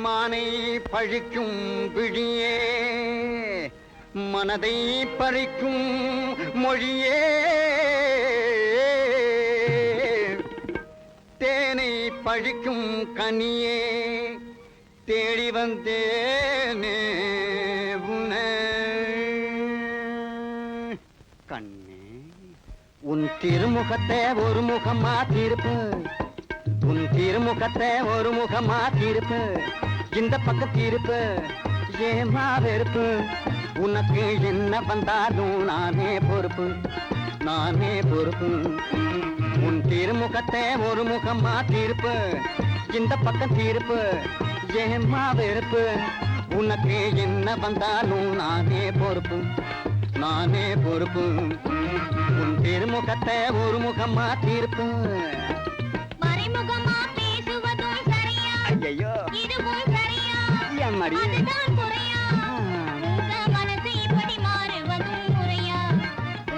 மானை பழிக்கும் விழியே, மனதை பறிக்கும் மொழியே, தேனை பழிக்கும் கனியே, தேடி வந்தேனே உன்னை. கண்ணே, உன் திருமுகத்தை ஒரு முகமா தீர்ப்பு, உன் திருமுகத்தை ஒரு முகமா தீர்ப்பு, இந்த பக்கம் தீர்ப்பு ஏமா வெறுப்பு, உனக்கு என்ன வந்தாலும் நானே பொறுப்பு, நானே பொறுப்பு. உன் திருமுகத்தை ஒரு முகமா தீர்ப்பு, இந்த பக்கம் தீர்ப்பு ஏமா வெறுப்பு, உனக்கு என்ன வந்தாலும் நானே பொறுப்பு, நானே பொறுப்பு. உன் திருமுகத்தை ஒரு முகமா தீர்ப்பு. மறைமுகமா பேசுவதும் சரியா, ஐயோ இதுவும் சரியா, எம்மாடி அதுதான் குறையா, உங்க மனசு இப்படி மாறுவதும் முறையா,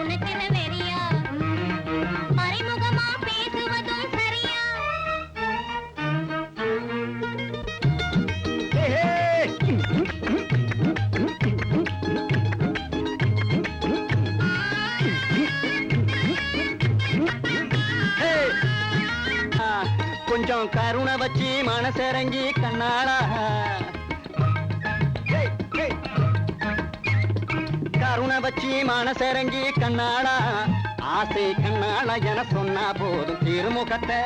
உனக்கென்ன வெறியா, மறைமுகமா பேசுவதும் சரியா. கொஞ்சம் கருணை வச்சு மனசிறங்கி கண்ணாளா, கருணை வச்சு மனசிறங்கி கண்ணாளா, ஆசை கண்ணாளா என சொன்னா போதும் திருமுகத்தை,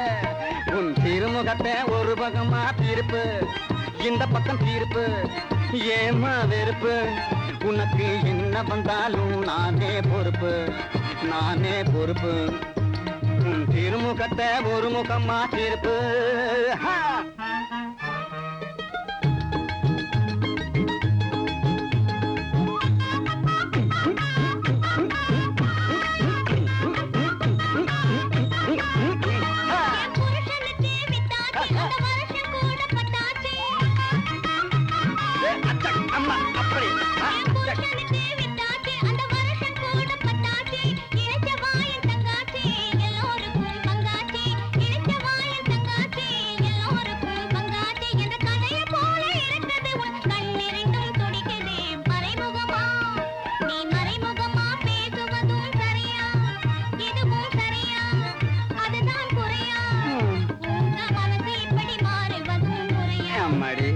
உன் திருமுகத்தை ஒரு பக்கமா தீர்ப்பு, இந்த பக்கம் தீர்ப்பு ஏமா வெறுப்பு, உனக்கு என்ன வந்தாலும் நானே பொறுப்பு, நானே பொறுப்பு. உன் திருமுகத்தை ஒரு முகமா தீர்ப்பு. அம்மா அப்படி அம்மாடி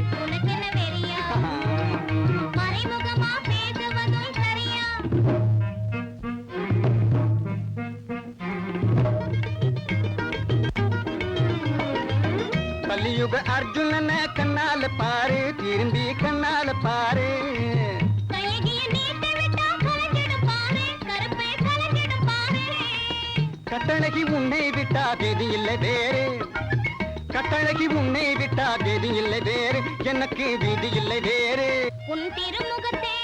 கலியுக அர்ஜுனன கண்ணால பாரு, திரும்பி கண்ணால பாரு, கட்டழகி உன்னை விட்டா கதி இல்லை வேறு, கட்டழகி உன்னை விட்டா கதி இல்லை வேறு, எனக்கு விதி இல்லை வேறு. உன் திருமுகத்தை